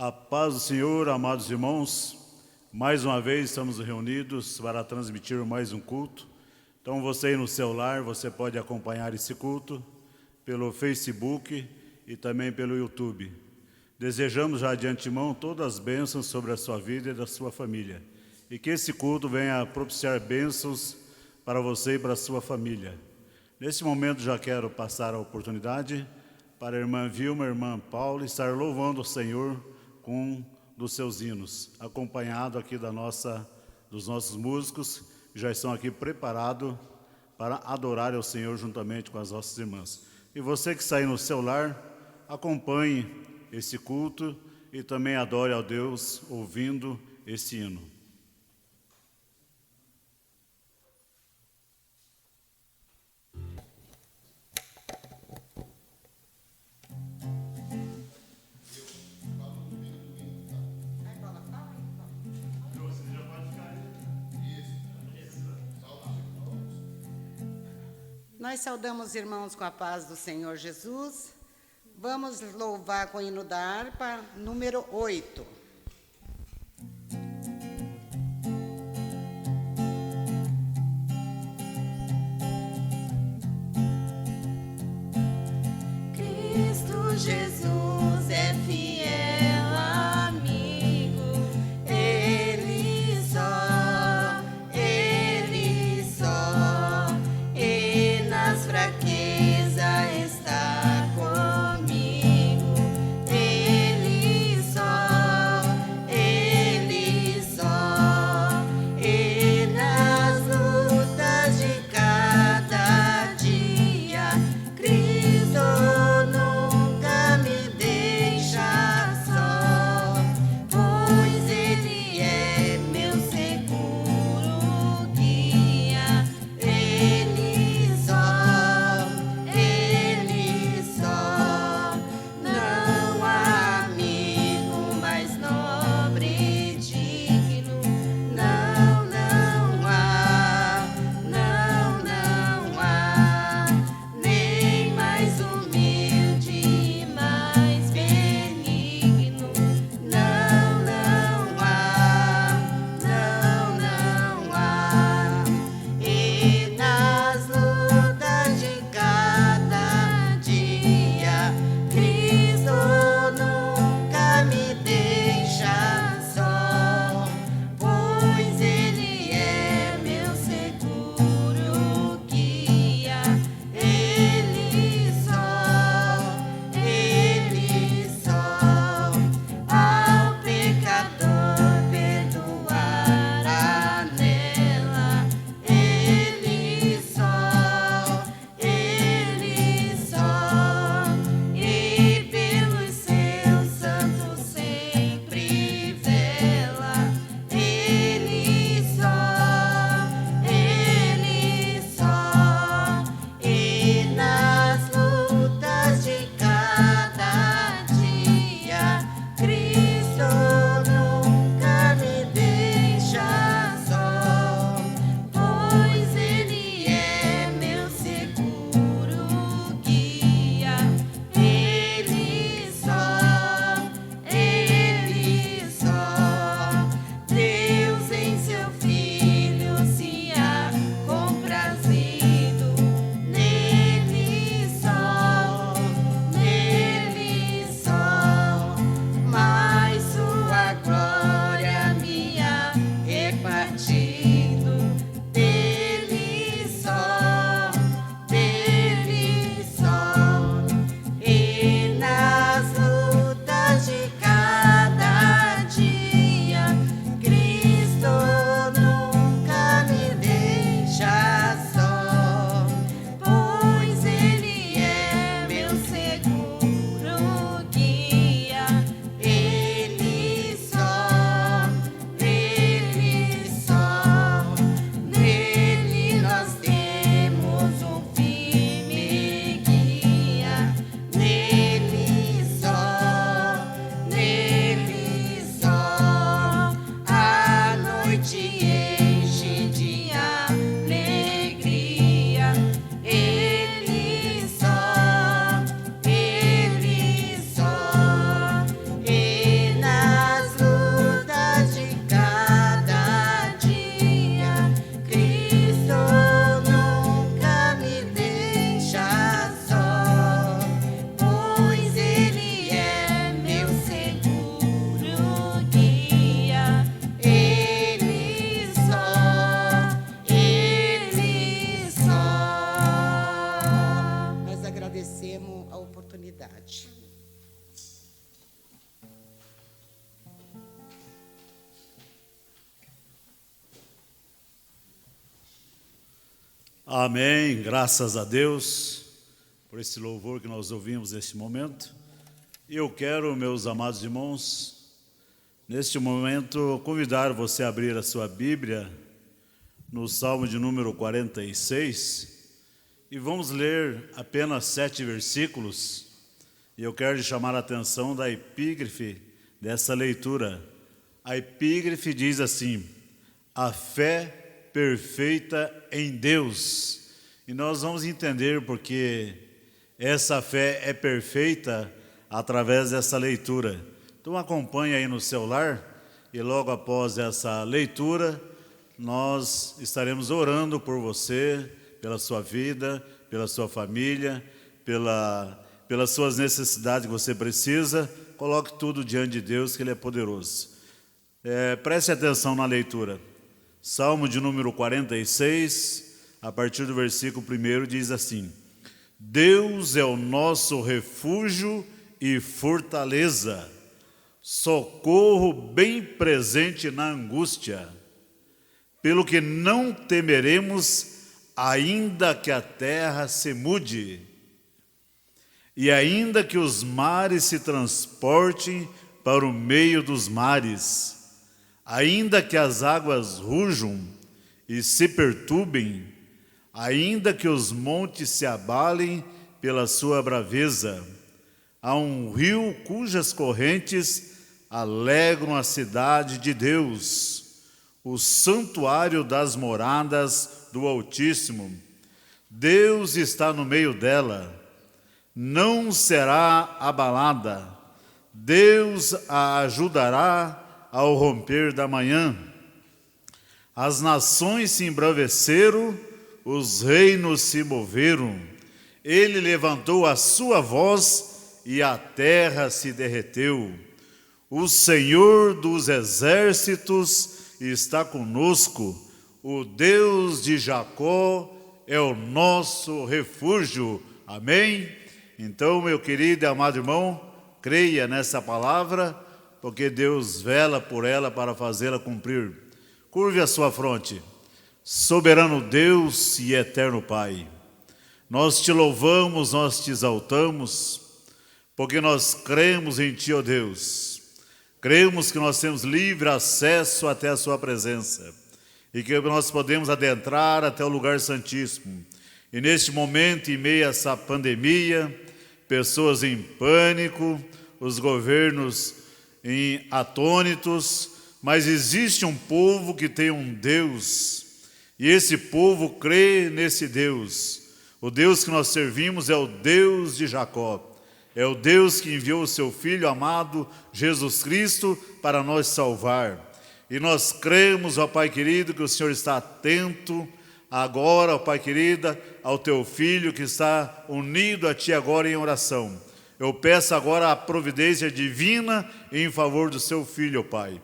A paz do Senhor, amados irmãos, mais uma vez estamos reunidos para transmitir mais um culto. Então você aí no celular, você pode acompanhar esse culto pelo Facebook e também pelo YouTube. Desejamos já de antemão todas as bênçãos sobre a sua vida e da sua família. E que esse culto venha propiciar bênçãos para você e para a sua família. Nesse momento já quero passar a oportunidade para a irmã Vilma e a irmã Paula estar louvando o Senhor com um dos seus hinos, acompanhado aqui dos nossos músicos, que já estão aqui preparados para adorar ao Senhor juntamente com as nossas irmãs. E você que está aí no celular, acompanhe esse culto e também adore ao Deus ouvindo esse hino. Nós saudamos irmãos com a paz do Senhor Jesus. Vamos louvar com o hino da harpa, número 8. Cristo Jesus é fiel amigo, Ele só, e nas fraquezas está comigo, Ele só. Amém, graças a Deus por esse louvor que nós ouvimos neste momento. Eu quero, meus amados irmãos, neste momento convidar você a abrir a sua Bíblia no Salmo de número 46 e vamos ler apenas 7 versículos. E eu quero chamar a atenção da epígrafe dessa leitura. A epígrafe diz assim: a fé perfeita em Deus. E nós vamos entender porque essa fé é perfeita através dessa leitura. Então acompanhe aí no celular e logo após essa leitura nós estaremos orando por você, pela sua vida, pela sua família, pelas suas necessidades que você precisa. Coloque tudo diante de Deus, que Ele é poderoso. Preste atenção na leitura. Salmo de número 46, a partir do versículo 1, diz assim: Deus é o nosso refúgio e fortaleza, socorro bem presente na angústia. Pelo que não temeremos, ainda que a terra se mude, e ainda que os mares se transportem para o meio dos mares, ainda que as águas rujam e se perturbem, ainda que os montes se abalem pela sua braveza, há um rio cujas correntes alegram a cidade de Deus, o santuário das moradas do Altíssimo. Deus está no meio dela, não será abalada. Deus a ajudará ao romper da manhã. As nações se embraveceram, os reinos se moveram. Ele levantou a sua voz e a terra se derreteu. O Senhor dos exércitos está conosco. O Deus de Jacó é o nosso refúgio. Amém? Então, meu querido e amado irmão, creia nessa palavra, porque Deus vela por ela para fazê-la cumprir. Curve a sua fronte. Soberano Deus e eterno Pai, nós te louvamos, nós te exaltamos, porque nós cremos em Ti, ó Deus. Cremos que nós temos livre acesso até a Sua presença e que nós podemos adentrar até o lugar santíssimo. E neste momento, em meio a essa pandemia, pessoas em pânico, os governos atônitos, mas existe um povo que tem um Deus, e esse povo crê nesse Deus. O Deus que nós servimos é o Deus de Jacó, é o Deus que enviou o seu Filho amado, Jesus Cristo, para nos salvar. E nós cremos, ó Pai querido, que o Senhor está atento agora, ó Pai querida, ao Teu Filho que está unido a Ti agora em oração. Eu peço agora a providência divina em favor do Seu Filho, ó Pai,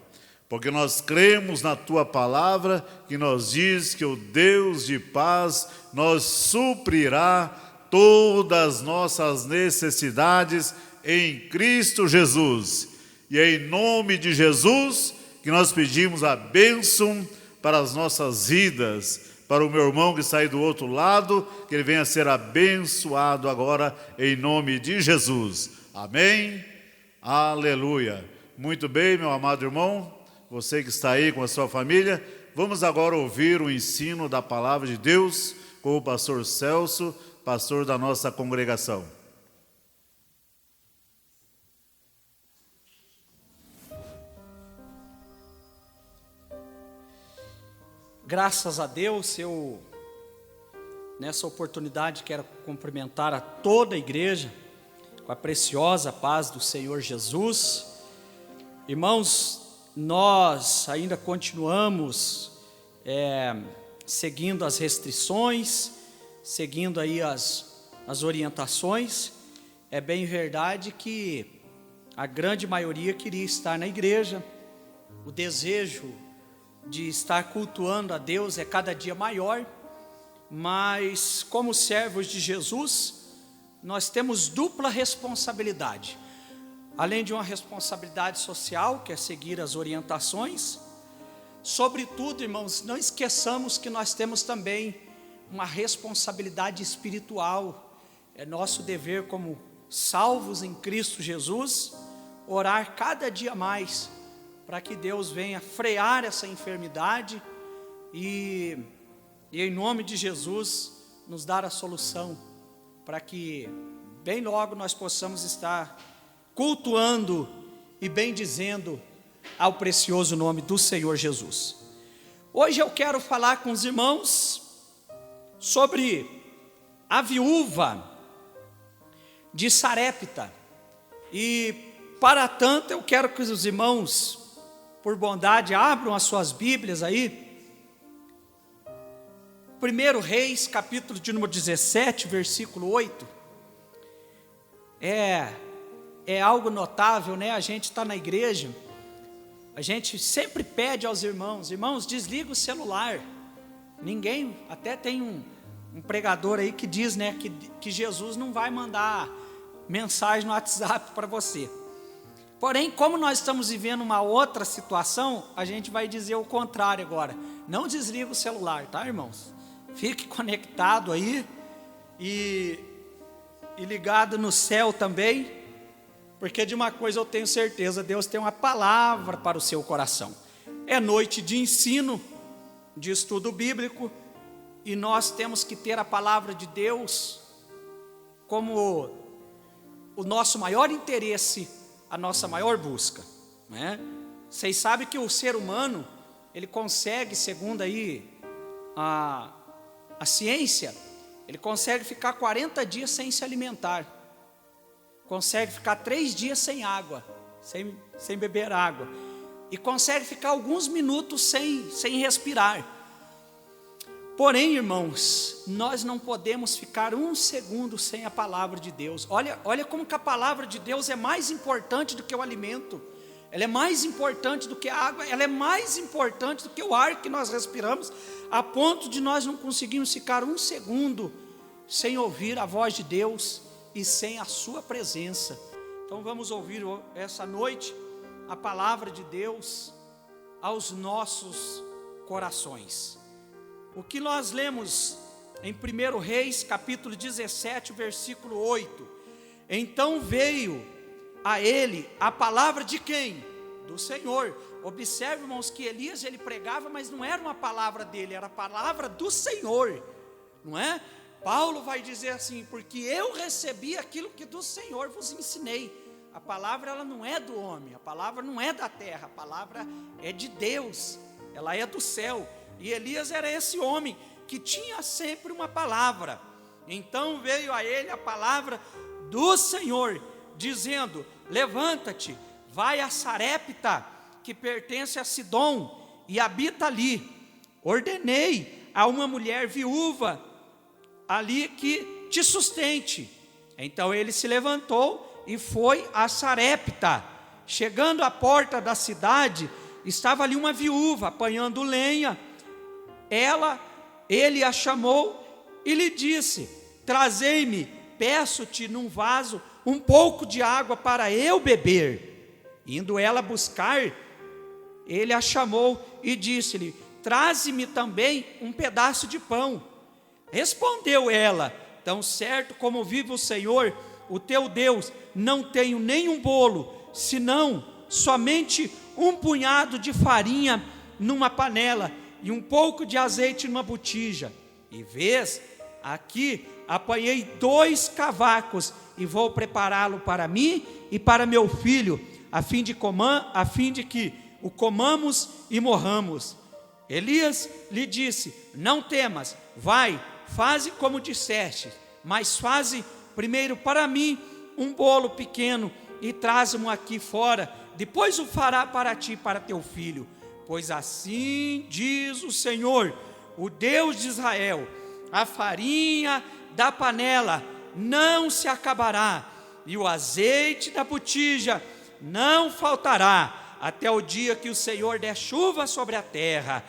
porque nós cremos na Tua palavra, que nos diz que o Deus de paz nos suprirá todas as nossas necessidades em Cristo Jesus. E é em nome de Jesus que nós pedimos a bênção para as nossas vidas, para o meu irmão que está aí do outro lado, que ele venha ser abençoado agora em nome de Jesus. Amém? Aleluia. Muito bem, meu amado irmão, você que está aí com a sua família, vamos agora ouvir o ensino da palavra de Deus com o pastor Celso, pastor da nossa congregação. Graças a Deus, eu nessa oportunidade quero cumprimentar a toda a igreja com a preciosa paz do Senhor Jesus. Irmãos, nós ainda continuamos seguindo as restrições, seguindo aí as orientações. É bem verdade que a grande maioria queria estar na igreja, o desejo de estar cultuando a Deus é cada dia maior, mas como servos de Jesus, nós temos dupla responsabilidade. Além de uma responsabilidade social, que é seguir as orientações, sobretudo, irmãos, não esqueçamos que nós temos também uma responsabilidade espiritual. É nosso dever como salvos em Cristo Jesus, orar cada dia mais, para que Deus venha frear essa enfermidade e em nome de Jesus, nos dar a solução, para que bem logo nós possamos estar cultuando e bendizendo ao precioso nome do Senhor Jesus. Hoje eu quero falar com os irmãos sobre a viúva de Sarepta, e para tanto eu quero que os irmãos, por bondade, abram as suas Bíblias aí, 1 Reis, capítulo de número 17, versículo 8, é algo notável, né? A gente está na igreja, a gente sempre pede aos irmãos, desliga o celular. Ninguém, até tem um pregador aí que diz, né, que Jesus não vai mandar mensagem no WhatsApp para você. Porém, como nós estamos vivendo uma outra situação, a gente vai dizer o contrário agora. Não desliga o celular, tá, irmãos? Fique conectado aí e ligado no céu também, porque de uma coisa eu tenho certeza, Deus tem uma palavra para o seu coração. É noite de ensino, de estudo bíblico, e nós temos que ter a palavra de Deus como o nosso maior interesse, a nossa maior busca, né? Vocês sabem que o ser humano, ele consegue, segundo aí a ciência, ele consegue ficar 40 dias sem se alimentar, consegue ficar 3 dias sem água, sem beber água, e consegue ficar alguns minutos sem respirar. Porém, irmãos, nós não podemos ficar 1 segundo sem a palavra de Deus. Olha como que a palavra de Deus é mais importante do que o alimento, ela é mais importante do que a água, ela é mais importante do que o ar que nós respiramos, a ponto de nós não conseguirmos ficar 1 segundo sem ouvir a voz de Deus e sem a sua presença. Então vamos ouvir essa noite a palavra de Deus aos nossos corações. O que nós lemos em 1 Reis, capítulo 17, versículo 8. Então veio a ele a palavra de quem? Do Senhor. Observe, irmãos, que Elias, ele pregava, mas não era uma palavra dele, era a palavra do Senhor, não é? Paulo vai dizer assim, porque eu recebi aquilo que do Senhor vos ensinei. A palavra, ela não é do homem, a palavra não é da terra, a palavra é de Deus, ela é do céu. E Elias era esse homem que tinha sempre uma palavra. Então veio a ele a palavra do Senhor, dizendo: levanta-te, vai a Sarepta, que pertence a Sidom, e habita ali. Ordenei a uma mulher viúva ali que te sustente. Então ele se levantou e foi a Sarepta. Chegando à porta da cidade, estava ali uma viúva apanhando lenha. Ele a chamou e lhe disse: trazei-me, peço-te num vaso um pouco de água para eu beber. Indo ela buscar, ele a chamou e disse-lhe: traze-me também um pedaço de pão. Respondeu ela: tão certo como vive o Senhor, o teu Deus, não tenho nenhum bolo, senão somente um punhado de farinha numa panela e um pouco de azeite numa botija. E vês, aqui apanhei 2 cavacos e vou prepará-lo para mim e para meu filho, a fim de que o comamos e morramos. Elias lhe disse: não temas, vai, faze como disseste, mas faze primeiro para mim um bolo pequeno e traze-mo aqui fora, depois o fará para ti e para teu filho. Pois assim diz o Senhor, o Deus de Israel: a farinha da panela não se acabará, e o azeite da botija não faltará, até o dia que o Senhor der chuva sobre a terra.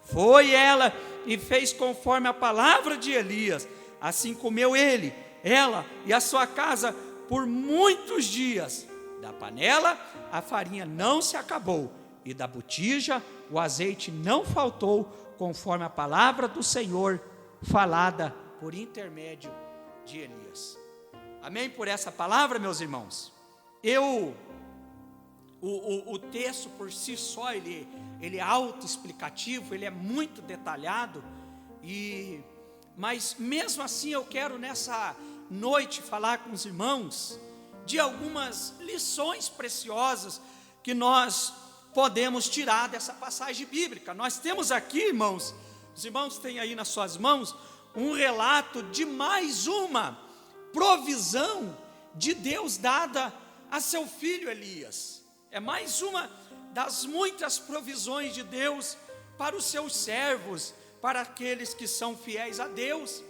Foi ela e fez conforme a palavra de Elias. Assim comeu ele, ela e a sua casa por muitos dias. Da panela a farinha não se acabou, e da botija o azeite não faltou, conforme a palavra do Senhor falada por intermédio de Elias. Amém por essa palavra, meus irmãos? O texto por si só, ele é autoexplicativo, ele é muito detalhado, mas mesmo assim eu quero nessa noite falar com os irmãos de algumas lições preciosas que nós podemos tirar dessa passagem bíblica. Nós temos aqui, irmãos, os irmãos têm aí nas suas mãos um relato de mais uma provisão de Deus dada a seu filho Elias. É mais uma das muitas provisões de Deus para os seus servos, para aqueles que são fiéis a Deus,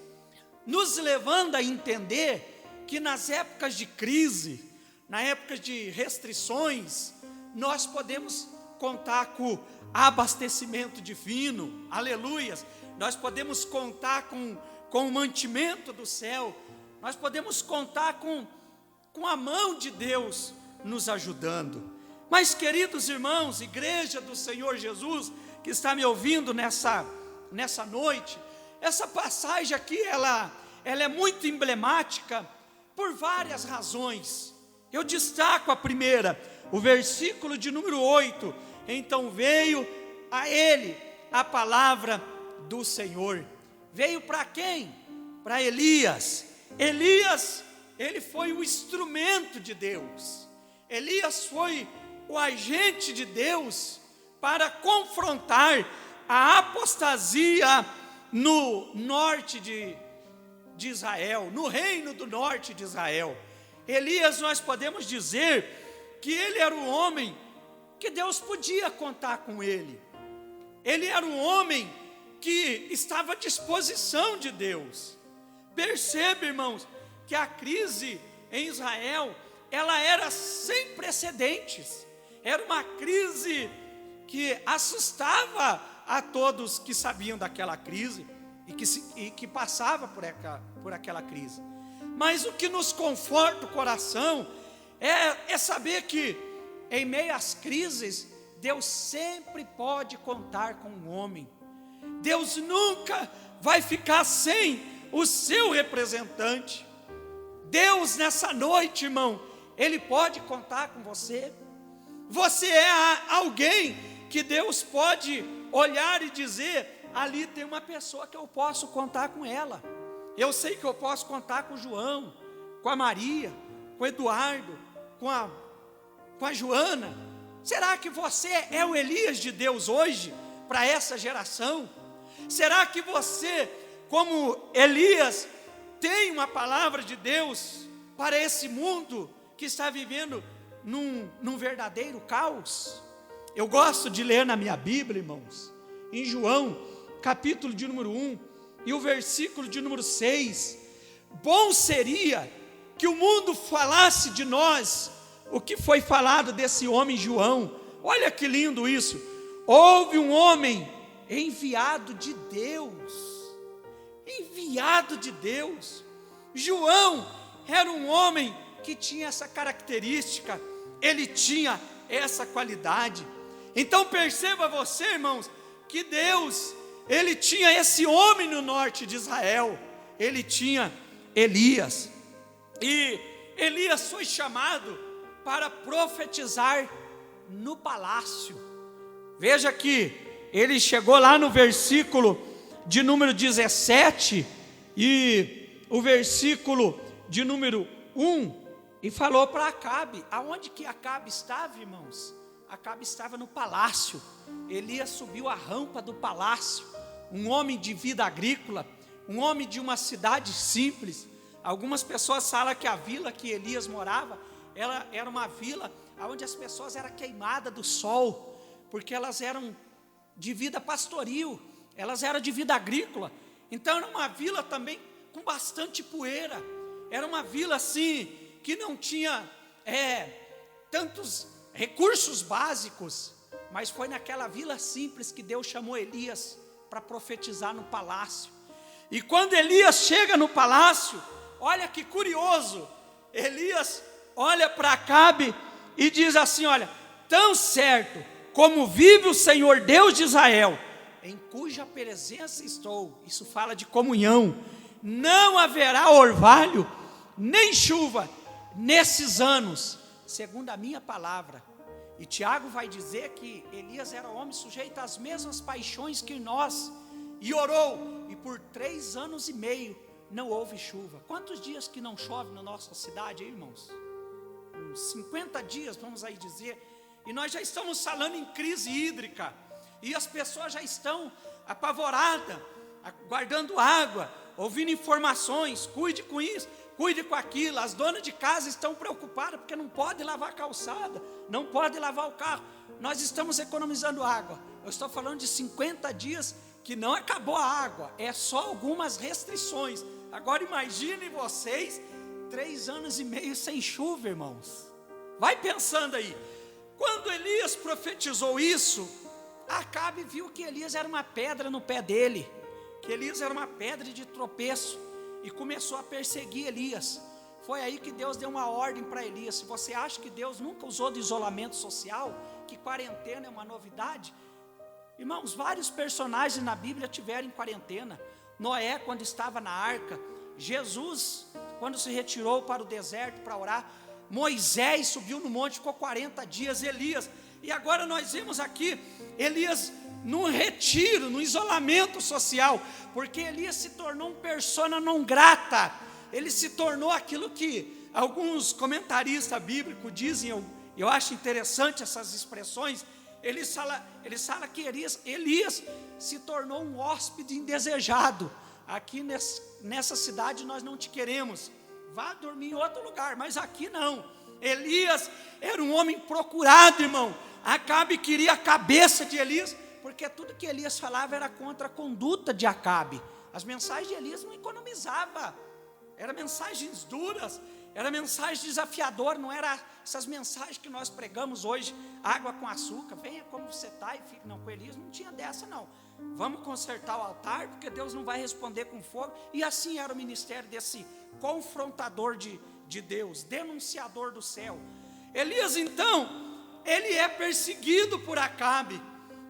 nos levando a entender que nas épocas de crise, na época de restrições, nós podemos contar com abastecimento divino, aleluias. Nós podemos contar com o mantimento do céu, nós podemos contar com a mão de Deus nos ajudando. Mas, queridos irmãos, igreja do Senhor Jesus, que está me ouvindo nessa noite, essa passagem aqui, ela é muito emblemática por várias razões. Eu destaco a primeira, o versículo de número 8, então veio a ele a palavra do Senhor. Veio para quem? Para Elias. Elias, ele foi o instrumento de Deus. Elias foi o agente de Deus para confrontar a apostasia no norte de Israel, no reino do norte de Israel. Elias, nós podemos dizer que ele era um homem que Deus podia contar com ele. Ele era um homem que estava à disposição de Deus. Percebe, irmãos, que a crise em Israel, ela era sem precedentes. Era uma crise que assustava a todos que sabiam daquela crise e que passava por aquela crise. Mas o que nos conforta o coração é saber que em meio às crises, Deus sempre pode contar com um homem. Deus nunca vai ficar sem o seu representante. Deus nessa noite, irmão, Ele pode contar com você. Você é alguém que Deus pode olhar e dizer: ali tem uma pessoa que eu posso contar com ela. Eu sei que eu posso contar com o João, com a Maria, com o Eduardo, com a Joana. Será que você é o Elias de Deus hoje, para essa geração? Será que você, como Elias, tem uma palavra de Deus para esse mundo que está vivendo num verdadeiro caos? Eu gosto de ler na minha Bíblia, irmãos, em João, capítulo de número 1, e o versículo de número 6. Bom seria que o mundo falasse de nós o que foi falado desse homem João. Olha que lindo isso. Houve um homem enviado de Deus. Enviado de Deus. João era um homem que tinha essa característica, ele tinha essa qualidade. Então perceba você, irmãos, que Deus, Ele tinha esse homem no norte de Israel, Ele tinha Elias, e Elias foi chamado para profetizar no palácio. Veja que ele chegou lá no versículo de número 17, e o versículo de número 1, e falou para Acabe. Aonde que Acabe estava, irmãos? Acabe estava no palácio. Elias subiu a rampa do palácio, um homem de vida agrícola, um homem de uma cidade simples. Algumas pessoas falam que a vila que Elias morava, ela era uma vila onde as pessoas eram queimadas do sol, porque elas eram de vida pastoril, elas eram de vida agrícola. Então era uma vila também com bastante poeira. Era uma vila assim, que não tinha tantos recursos básicos, mas foi naquela vila simples que Deus chamou Elias para profetizar no palácio. E quando Elias chega no palácio, olha que curioso, Elias olha para Acabe e diz assim: olha, tão certo como vive o Senhor Deus de Israel, em cuja presença estou. Isso fala de comunhão. Não haverá orvalho, nem chuva, nesses anos, segundo a minha palavra. E Tiago vai dizer que Elias era homem sujeito às mesmas paixões que nós, e orou, e por 3 anos e meio não houve chuva. Quantos dias que não chove na nossa cidade, irmãos? Uns 50 dias, vamos aí dizer, e nós já estamos falando em crise hídrica, e as pessoas já estão apavoradas, guardando água, ouvindo informações, cuide com isso, cuide com aquilo. As donas de casa estão preocupadas, porque não pode lavar a calçada, não pode lavar o carro. Nós estamos economizando água. Eu estou falando de 50 dias que não acabou a água, é só algumas restrições. Agora imaginem vocês, 3 anos e meio sem chuva, irmãos. Vai pensando aí. Quando Elias profetizou isso, Acabe viu que Elias era uma pedra no pé dele, que Elias era uma pedra de tropeço, e começou a perseguir Elias. Foi aí que Deus deu uma ordem para Elias. Se você acha que Deus nunca usou de isolamento social, que quarentena é uma novidade, irmãos, vários personagens na Bíblia tiveram em quarentena. Noé, quando estava na arca, Jesus, quando se retirou para o deserto para orar, Moisés subiu no monte, ficou 40 dias, Elias, e agora nós vemos aqui Elias num retiro, no isolamento social, porque Elias se tornou um persona non grata. Ele se tornou aquilo que alguns comentaristas bíblicos dizem, eu acho interessante essas expressões. Eles falam que Elias se tornou um hóspede indesejado. Aqui nessa cidade nós não te queremos, vá dormir em outro lugar, mas aqui não. Elias era um homem procurado, irmão. Acabe queria a cabeça de Elias, porque tudo que Elias falava era contra a conduta de Acabe. As mensagens de Elias não economizavam, eram mensagens duras, era mensagem desafiadora, não era essas mensagens que nós pregamos hoje, água com açúcar, venha como você está e fique. Não, com Elias não tinha dessa não. Vamos consertar o altar, porque Deus não vai responder com fogo. E assim era o ministério desse confrontador de Deus, denunciador do céu. Elias então, ele é perseguido por Acabe.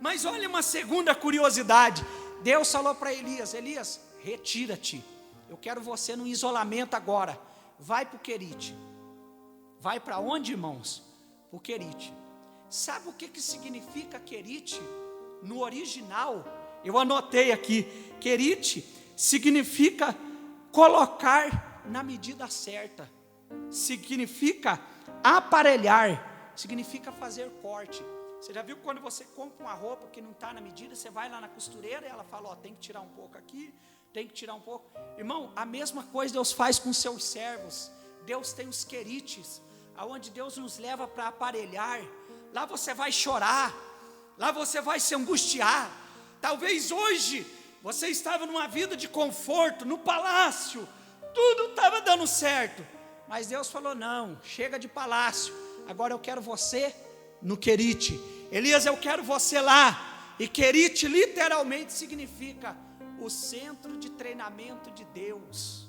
Mas olha uma segunda curiosidade. Deus falou para Elias: Elias, retira-te, eu quero você no isolamento agora. Vai para o Querite. Vai para onde, irmãos? Para o Querite. Sabe o que significa Querite? No original, eu anotei aqui, Querite significa colocar na medida certa, significa aparelhar, significa fazer corte. Você já viu quando você compra uma roupa que não está na medida, você vai lá na costureira e ela fala, ó, tem que tirar um pouco aqui, tem que tirar um pouco. Irmão, a mesma coisa Deus faz com seus servos. Deus tem os querites, aonde Deus nos leva para aparelhar. Lá você vai chorar, lá você vai se angustiar. Talvez hoje você estava numa vida de conforto, no palácio, tudo estava dando certo, mas Deus falou, não, chega de palácio, agora eu quero você no Querite. Elias, eu quero você lá. E Querite literalmente significa o centro de treinamento de Deus.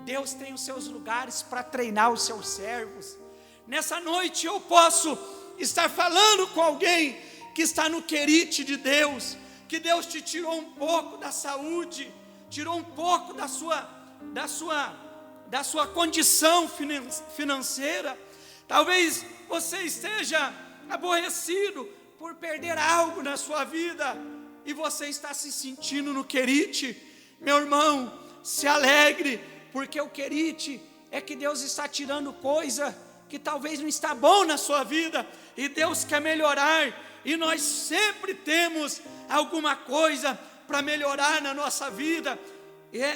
Deus tem os seus lugares para treinar os seus servos. Nessa noite eu posso estar falando com alguém que está no Querite de Deus, que Deus te tirou um pouco da saúde, tirou um pouco da sua condição financeira. Talvez você esteja aborrecido por perder algo na sua vida, e você está se sentindo no Querite. Meu irmão, se alegre, porque o Querite é que Deus está tirando coisa que talvez não está bom na sua vida, e Deus quer melhorar, e nós sempre temos alguma coisa para melhorar na nossa vida.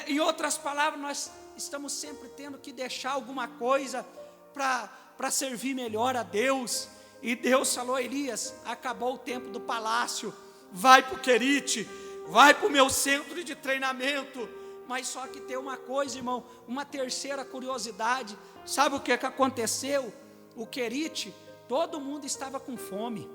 Em outras palavras, nós estamos sempre tendo que deixar alguma coisa para servir melhor a Deus. E Deus falou, Elias, acabou o tempo do palácio, vai para o Querite, vai para o meu centro de treinamento. Mas só que tem uma coisa, irmão, uma terceira curiosidade. Sabe o que aconteceu? O Querite, todo mundo estava com fome,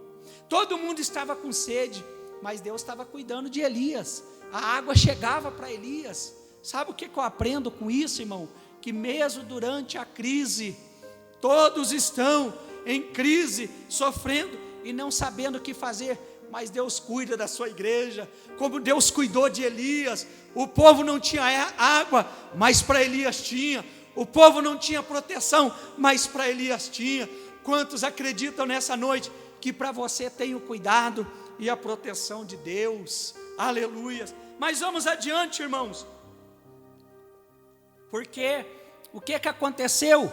todo mundo estava com sede, mas Deus estava cuidando de Elias. A água chegava para Elias. Sabe o que eu aprendo com isso, irmão? Que mesmo durante a crise, todos estão em crise, sofrendo e não sabendo o que fazer, mas Deus cuida da sua igreja, como Deus cuidou de Elias. O povo não tinha água, mas para Elias tinha. O povo não tinha proteção, mas para Elias tinha. Quantos acreditam nessa noite que para você tem o cuidado e a proteção de Deus? Aleluia. Mas vamos adiante, irmãos, porque o que aconteceu?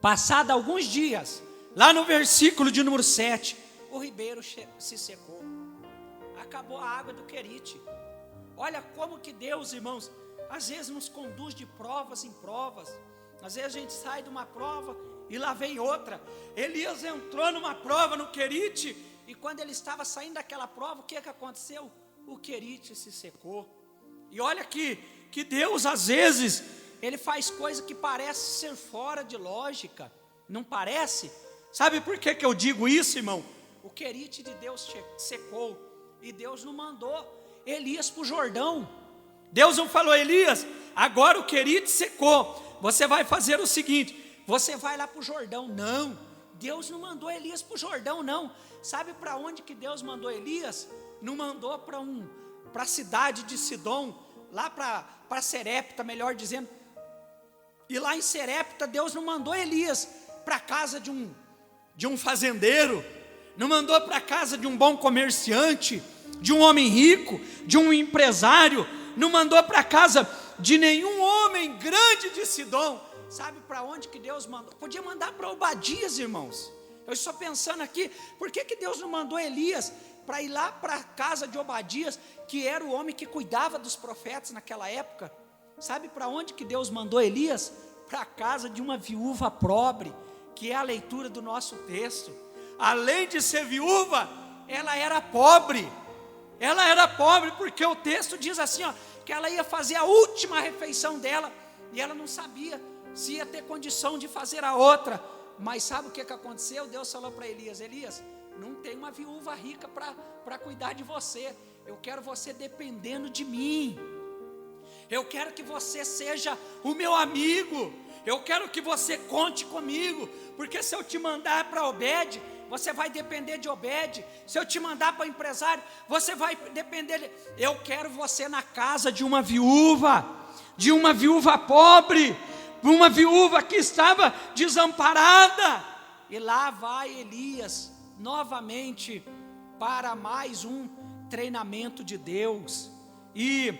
Passado alguns dias, lá no versículo de número 7, o ribeiro se secou, acabou a água do Querite. Olha como que Deus, irmãos, às vezes nos conduz de provas em provas. Às vezes a gente sai de uma prova e lá vem outra. Elias entrou numa prova no Querite, e quando ele estava saindo daquela prova, o que aconteceu? O Querite se secou. E olha que Deus às vezes, Ele faz coisa que parece ser fora de lógica, não parece? Sabe por que eu digo isso, irmão? O Querite de Deus secou, e Deus não mandou Elias para o Jordão. Deus não falou: Elias, agora o Querite secou, você vai fazer o seguinte, você vai lá para o Jordão. Não, Deus não mandou Elias para o Jordão, não. Sabe para onde que Deus mandou Elias? Não mandou para a cidade de Sidom, lá para Serepta, melhor dizendo. E lá em Serepta, Deus não mandou Elias para a casa de um fazendeiro, não mandou para a casa de um bom comerciante, de um homem rico, de um empresário, não mandou para a casa de nenhum homem grande de Sidom. Sabe para onde que Deus mandou? Podia mandar para Obadias, irmãos. Eu estou pensando aqui, por que Deus não mandou Elias para ir lá para a casa de Obadias, que era o homem que cuidava dos profetas naquela época? Sabe para onde que Deus mandou Elias? Para a casa de uma viúva pobre, que é a leitura do nosso texto. Além de ser viúva, ela era pobre. Ela era pobre porque o texto diz assim, que ela ia fazer a última refeição dela, e ela não sabia se ia ter condição de fazer a outra. Mas sabe o que aconteceu? Deus falou para Elias: Elias, não tem uma viúva rica para cuidar de você. Eu quero você dependendo de mim. Eu quero que você seja o meu amigo. Eu quero que você conte comigo. Porque se eu te mandar para Obed, você vai depender de Obed. Se eu te mandar para o empresário, você vai depender de... Eu quero você na casa de uma viúva pobre, uma viúva que estava desamparada. E lá vai Elias novamente para mais um treinamento de Deus. E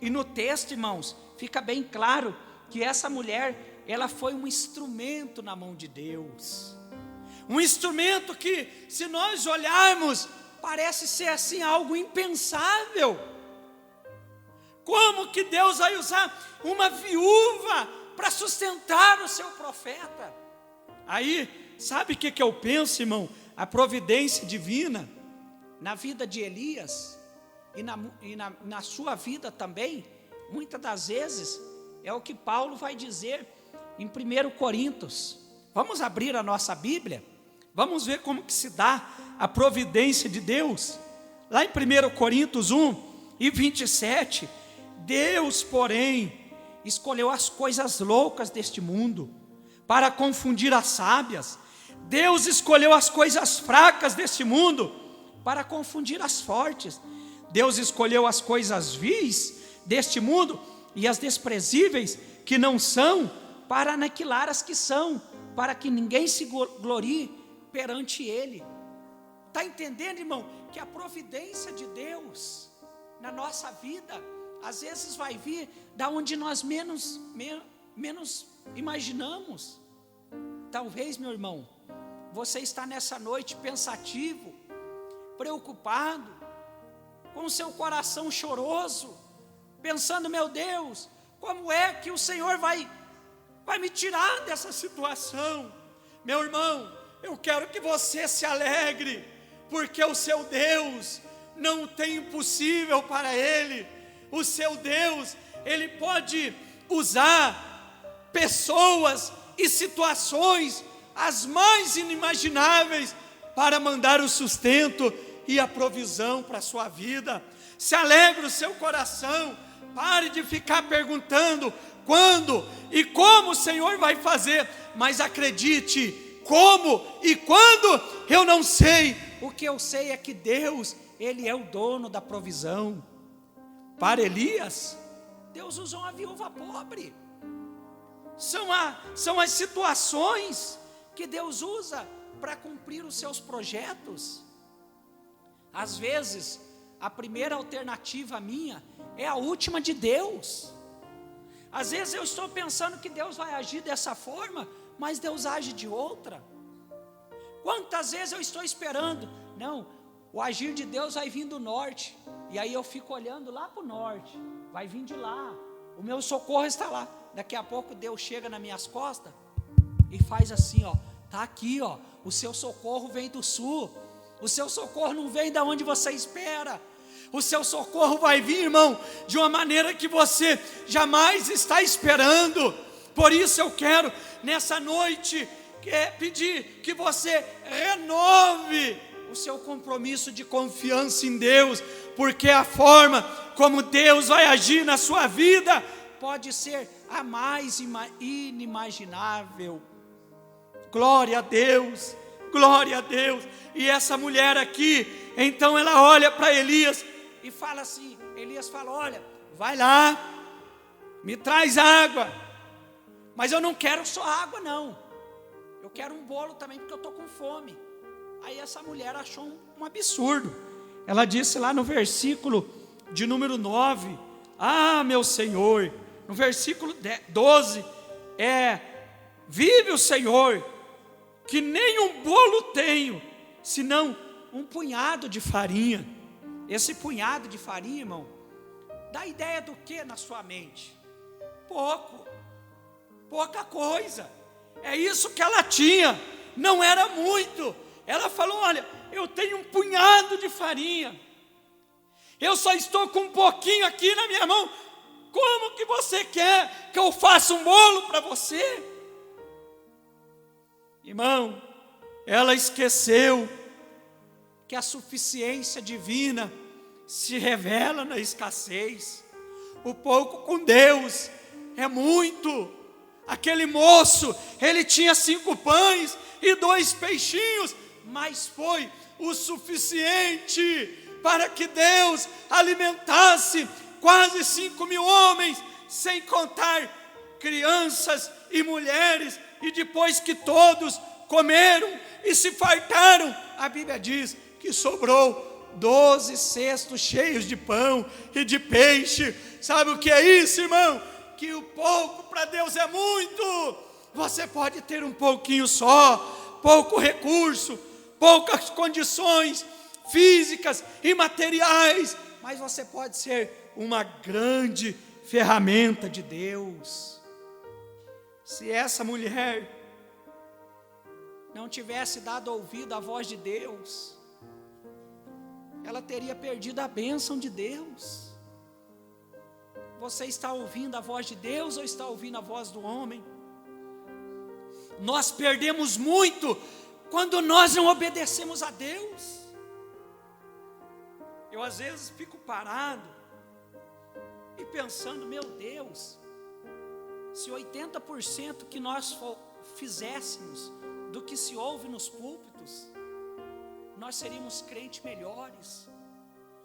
no texto, irmãos, fica bem claro que essa mulher, ela foi um instrumento na mão de Deus. Um instrumento que, se nós olharmos, parece ser assim algo impensável. Como que Deus vai usar uma viúva para sustentar o seu profeta? Aí, sabe o que eu penso, irmão? A providência divina na vida de Elias e na sua vida também, muitas das vezes, é o que Paulo vai dizer em 1 Coríntios. Vamos abrir a nossa Bíblia, vamos ver como que se dá a providência de Deus. Lá em 1 Coríntios 1:27, Deus, porém, escolheu as coisas loucas deste mundo para confundir as sábias. Deus escolheu as coisas fracas deste mundo para confundir as fortes. Deus escolheu as coisas vis deste mundo e as desprezíveis que não são, para aniquilar as que são, para que ninguém se glorie perante Ele. Está entendendo, irmão? Que a providência de Deus na nossa vida, às vezes vai vir da onde nós menos imaginamos. Talvez, meu irmão, você está nessa noite pensativo, preocupado, com o seu coração choroso, pensando: meu Deus, como é que o Senhor vai me tirar dessa situação? Meu irmão, eu quero que você se alegre, porque o seu Deus não tem impossível para Ele. O seu Deus, Ele pode usar pessoas e situações as mais inimagináveis para mandar o sustento e a provisão para a sua vida. Se alegre o seu coração, pare de ficar perguntando quando e como o Senhor vai fazer, mas acredite, como e quando, eu não sei. O que eu sei é que Deus, Ele é o dono da provisão. Para Elias, Deus usou uma viúva pobre. São as situações que Deus usa para cumprir os seus projetos. Às vezes, a primeira alternativa minha é a última de Deus. Às vezes eu estou pensando que Deus vai agir dessa forma, mas Deus age de outra. Quantas vezes eu estou esperando? Não, o agir de Deus vai vir do norte. E aí eu fico olhando lá para o norte. Vai vir de lá. O meu socorro está lá. Daqui a pouco Deus chega nas minhas costas e faz assim, ó. Está aqui, ó. O seu socorro vem do sul. O seu socorro não vem da onde você espera. O seu socorro vai vir, irmão, de uma maneira que você jamais está esperando. Por isso eu quero, nessa noite, pedir que você renove o seu compromisso de confiança em Deus, porque a forma como Deus vai agir na sua vida pode ser a mais inimaginável. Glória a Deus, glória a Deus. E essa mulher aqui, então ela olha para Elias e fala assim, Elias fala, olha, vai lá, me traz água, mas eu não quero só água não, eu quero um bolo também porque eu estou com fome. Aí essa mulher achou um absurdo, ela disse lá no versículo de número 9, meu Senhor, no versículo 12, vive o Senhor, que nem um bolo tenho, senão um punhado de farinha. Esse punhado de farinha, irmão, dá ideia do que na sua mente? Pouca coisa. É isso que ela tinha, não era muito. Ela falou, olha, eu tenho um punhado de farinha, eu só estou com um pouquinho aqui na minha mão, como que você quer que eu faça um bolo para você? Irmão, ela esqueceu que a suficiência divina se revela na escassez. O pouco com Deus é muito. Aquele moço, ele tinha 5 pães e 2 peixinhos, mas foi o suficiente para que Deus alimentasse quase 5.000 homens, sem contar crianças e mulheres. E depois que todos comeram e se fartaram, a Bíblia diz que sobrou 12 cestos cheios de pão e de peixe. Sabe o que é isso, irmão? Que o pouco para Deus é muito. Você pode ter um pouquinho só, pouco recurso, poucas condições físicas e materiais, mas você pode ser uma grande ferramenta de Deus. Se essa mulher não tivesse dado ouvido à voz de Deus, ela teria perdido a bênção de Deus. Você está ouvindo a voz de Deus ou está ouvindo a voz do homem? Nós perdemos muito quando nós não obedecemos a Deus. Eu às vezes fico parado e pensando, meu Deus, se 80% que nós fizéssemos do que se ouve nos púlpitos, nós seríamos crentes melhores.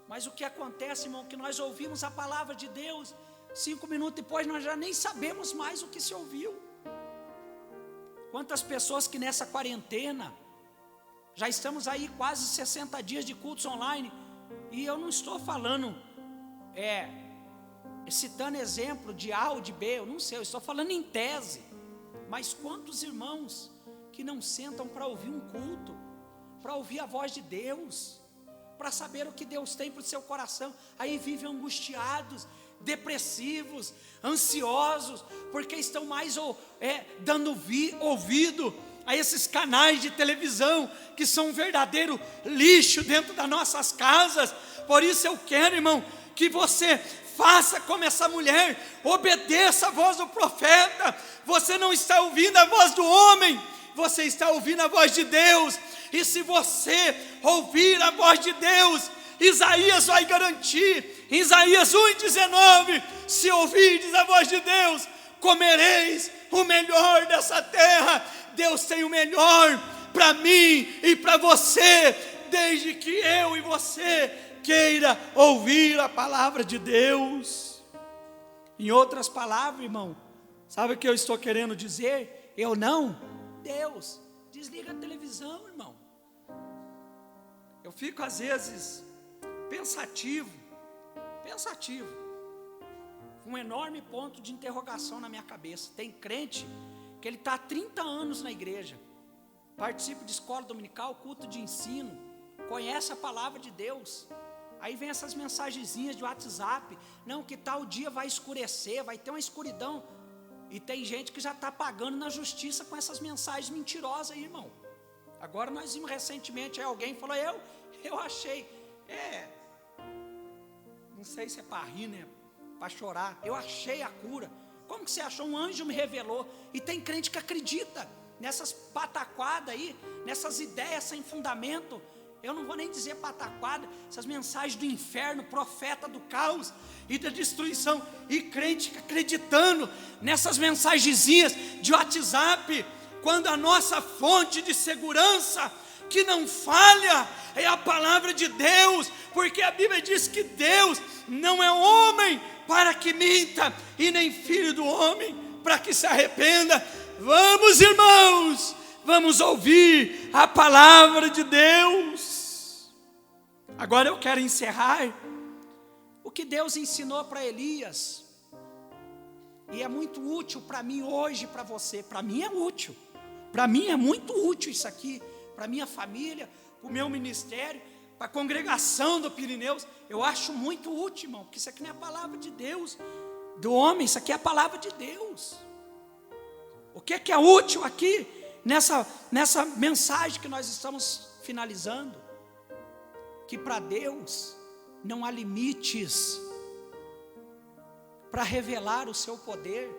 Mas o que acontece, irmão, que nós ouvimos a palavra de Deus, 5 minutos depois nós já nem sabemos mais o que se ouviu. Quantas pessoas que nessa quarentena, já estamos aí quase 60 dias de cultos online, e eu não estou falando, citando exemplo de A ou de B, eu não sei, eu estou falando em tese. Mas quantos irmãos que não sentam para ouvir um culto, para ouvir a voz de Deus, para saber o que Deus tem para o seu coração, aí vivem angustiados, depressivos, ansiosos, porque estão mais dando ouvido a esses canais de televisão, que são um verdadeiro lixo dentro das nossas casas. Por isso eu quero, irmão, que você faça como essa mulher, obedeça a voz do profeta. Você não está ouvindo a voz do homem, você está ouvindo a voz de Deus. E se você ouvir a voz de Deus, Isaías vai garantir, em Isaías 1,19, se ouvirdes a voz de Deus, comereis o melhor dessa terra, Deus tem o melhor para mim e para você, desde que eu e você queira ouvir a palavra de Deus. Em outras palavras, irmão, sabe o que eu estou querendo dizer? Eu não, Deus, desliga a televisão, irmão. Eu fico às vezes pensativo, um enorme ponto de interrogação na minha cabeça. Tem crente que ele está há 30 anos na igreja, participa de escola dominical, culto de ensino, conhece a palavra de Deus, aí vem essas mensagenzinhas de WhatsApp, não, que tal dia vai escurecer, vai ter uma escuridão, e tem gente que já está pagando na justiça com essas mensagens mentirosas aí, irmão. Agora nós vimos recentemente, aí alguém falou, eu achei, não sei se é para rir, né, para chorar, eu achei a cura. Como que você achou? Um anjo me revelou. E tem crente que acredita nessas pataquadas aí, nessas ideias sem fundamento. Eu não vou nem dizer pataquada, essas mensagens do inferno, profeta do caos e da destruição. E crente acreditando nessas mensagenzinhas de WhatsApp, quando a nossa fonte de segurança, que não falha, é a palavra de Deus, porque a Bíblia diz que Deus não é homem para que minta, e nem filho do homem para que se arrependa. Vamos, irmãos, vamos ouvir a palavra de Deus. Agora eu quero encerrar o que Deus ensinou para Elias, e é muito útil para mim hoje, para você. Para mim é útil, para mim é muito útil isso aqui, para minha família, para o meu ministério, para a congregação do Pirineus. Eu acho muito útil, irmão, porque isso aqui não é a palavra de Deus do homem, isso aqui é a palavra de Deus. O que é útil aqui nessa mensagem que nós estamos finalizando? Que para Deus não há limites para revelar o seu poder.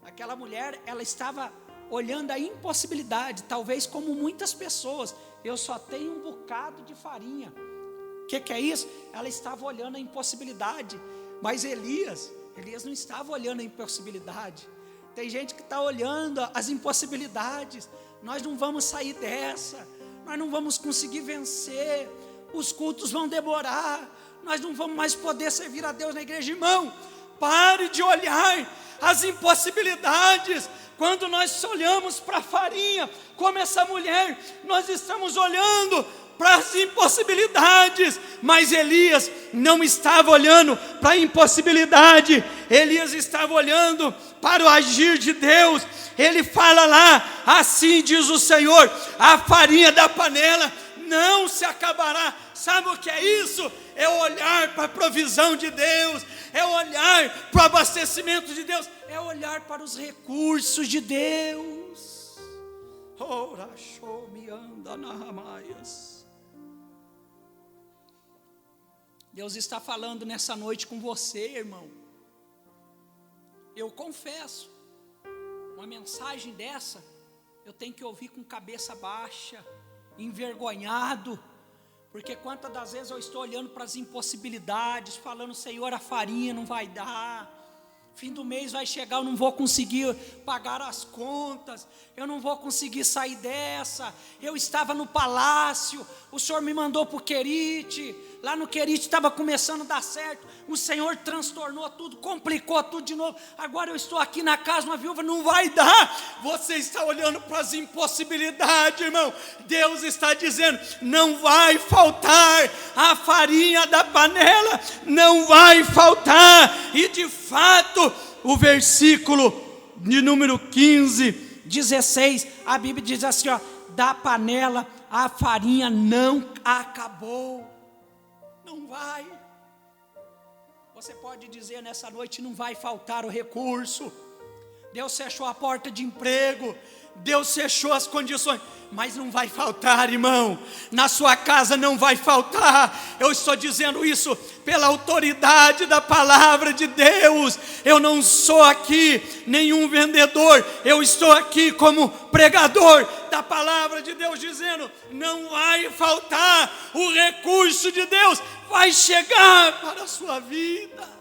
Aquela mulher, ela estava olhando a impossibilidade, talvez como muitas pessoas. Eu só tenho um bocado de farinha. O que é isso? Ela estava olhando a impossibilidade. Mas Elias não estava olhando a impossibilidade. Tem gente que está olhando as impossibilidades. Nós não vamos sair dessa, nós não vamos conseguir vencer, os cultos vão demorar, nós não vamos mais poder servir a Deus na igreja. Irmão, pare de olhar as impossibilidades. Quando nós olhamos para a farinha, como essa mulher, nós estamos olhando para as impossibilidades. Mas Elias não estava olhando para a impossibilidade, Elias estava olhando para o agir de Deus. Ele fala lá, assim diz o Senhor, a farinha da panela não se acabará. Sabe o que é isso? É olhar para a provisão de Deus, é olhar para o abastecimento de Deus, é olhar para os recursos de Deus. Ora, show me anda na ramaias. Deus está falando nessa noite com você, irmão. Eu confesso, uma mensagem dessa, eu tenho que ouvir com cabeça baixa, envergonhado, porque quantas das vezes eu estou olhando para as impossibilidades, falando, Senhor, a farinha não vai dar, fim do mês vai chegar, eu não vou conseguir pagar as contas, eu não vou conseguir sair dessa. Eu estava no palácio, o Senhor me mandou para o Querite, lá no Querite estava começando a dar certo, o Senhor transtornou tudo, complicou tudo de novo. Agora eu estou aqui na casa, uma viúva, não vai dar. Você está olhando para as impossibilidades, irmão. Deus está dizendo, não vai faltar a farinha da panela, não vai faltar. E de fato, o versículo de número 15, 16, a Bíblia diz assim, ó, da panela a farinha não acabou. Não vai. Você pode dizer nessa noite, não vai faltar o recurso. Deus fechou a porta de emprego, Deus fechou as condições, mas não vai faltar, irmão. Na sua casa não vai faltar. Eu estou dizendo isso pela autoridade da palavra de Deus. Eu não sou aqui nenhum vendedor, eu estou aqui como pregador da palavra de Deus, dizendo, não vai faltar. O recurso de Deus vai chegar para a sua vida.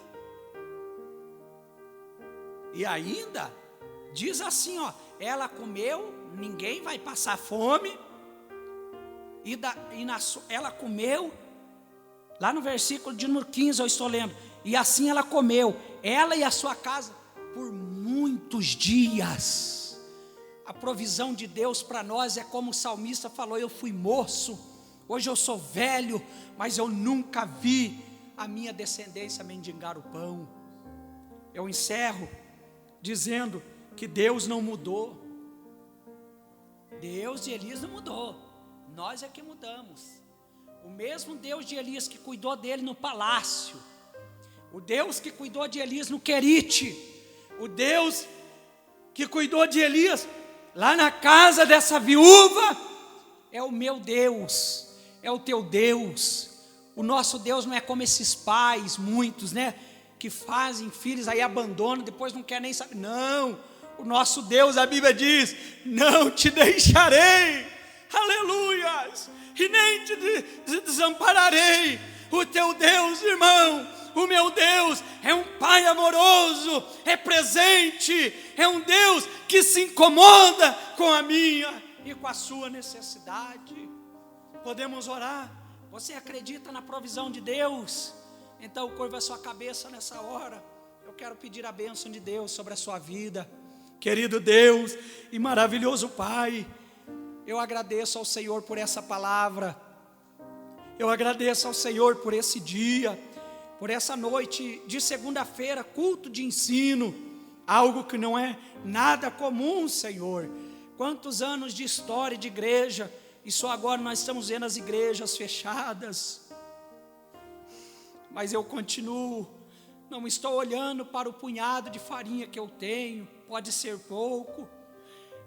E ainda diz assim, ó, ela comeu, ninguém vai passar fome. Ela comeu, lá no versículo de número 15 eu estou lendo, e assim ela comeu, ela e a sua casa, por muitos dias. A provisão de Deus para nós é como o salmista falou: eu fui moço, hoje eu sou velho, mas eu nunca vi a minha descendência mendigar o pão. Eu encerro dizendo que Deus não mudou. Deus de Elias não mudou, nós é que mudamos. O mesmo Deus de Elias que cuidou dele no palácio, o Deus que cuidou de Elias no Querite, o Deus que cuidou de Elias lá na casa dessa viúva, é o meu Deus, é o teu Deus. O nosso Deus não é como esses pais, muitos, né, que fazem filhos, aí abandonam, depois não quer nem saber. Não, o nosso Deus, a Bíblia diz: não te deixarei, aleluias, e nem te desampararei. O teu Deus, irmão, o meu Deus é um Pai amoroso, é presente, é um Deus que se incomoda com a minha e com a sua necessidade. Podemos orar? Você acredita na provisão de Deus? Então curva a sua cabeça nessa hora. Eu quero pedir a bênção de Deus sobre a sua vida. Querido Deus e maravilhoso Pai, eu agradeço ao Senhor por essa palavra. Eu agradeço ao Senhor por esse dia, por essa noite de segunda-feira, culto de ensino, algo que não é nada comum, Senhor. Quantos anos de história de igreja, e só agora nós estamos vendo as igrejas fechadas. Mas eu continuo, não estou olhando para o punhado de farinha que eu tenho, pode ser pouco.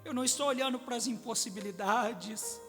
Eu não estou olhando para as impossibilidades,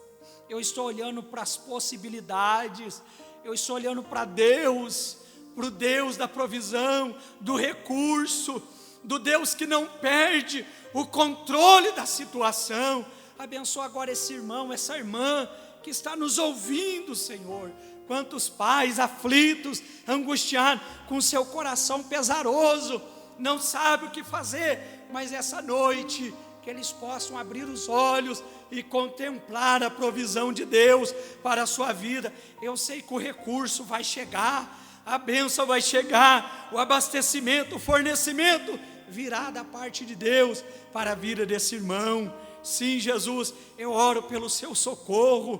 eu estou olhando para as possibilidades. Eu estou olhando para Deus, para o Deus da provisão, do recurso, do Deus que não perde o controle da situação. Abençoa agora esse irmão, essa irmã que está nos ouvindo, Senhor. Quantos pais aflitos, angustiados, com seu coração pesaroso, não sabe o que fazer, mas essa noite que eles possam abrir os olhos e contemplar a provisão de Deus para a sua vida. Eu sei que o recurso vai chegar, a bênção vai chegar, o abastecimento, o fornecimento virá da parte de Deus para a vida desse irmão. Sim, Jesus, eu oro pelo seu socorro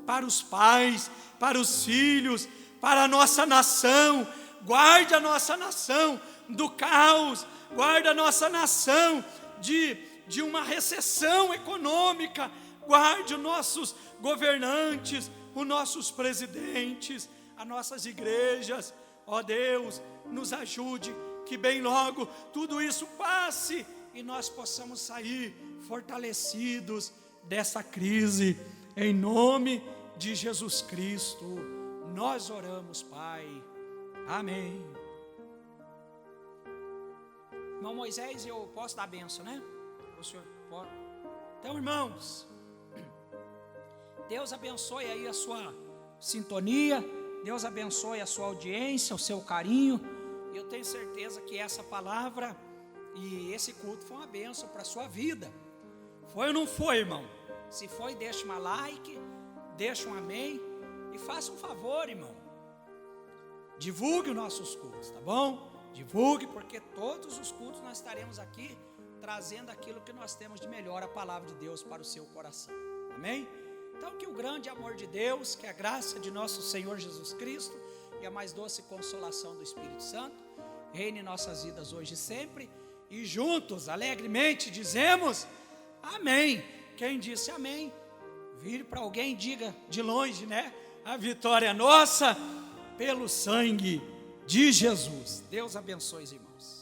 para os pais, para os filhos, para a nossa nação. Guarde a nossa nação do caos, guarde a nossa nação de uma recessão econômica, guarde os nossos governantes, os nossos presidentes, as nossas igrejas. Ó Deus, nos ajude, que bem logo tudo isso passe e nós possamos sair fortalecidos dessa crise, em nome de Jesus Cristo, nós oramos, Pai, amém. Irmão Moisés, eu posso dar a bênção, né? O senhor pode. Então, irmãos, Deus abençoe aí a sua sintonia, Deus abençoe a sua audiência, o seu carinho. Eu tenho certeza que essa palavra e esse culto foi uma bênção para a sua vida. Foi ou não foi, irmão? Se foi, deixa um like, deixa um amém e faça um favor, irmão. Divulgue os nossos cultos, tá bom? Divulgue, porque todos os cultos nós estaremos aqui trazendo aquilo que nós temos de melhor, a palavra de Deus para o seu coração. Amém? Então que o grande amor de Deus, que a graça de nosso Senhor Jesus Cristo e a mais doce consolação do Espírito Santo reine em nossas vidas hoje e sempre. E juntos, alegremente, dizemos amém. Quem disse amém, vire para alguém e diga de longe, né? A vitória é nossa pelo sangue de Jesus. Deus abençoe os irmãos.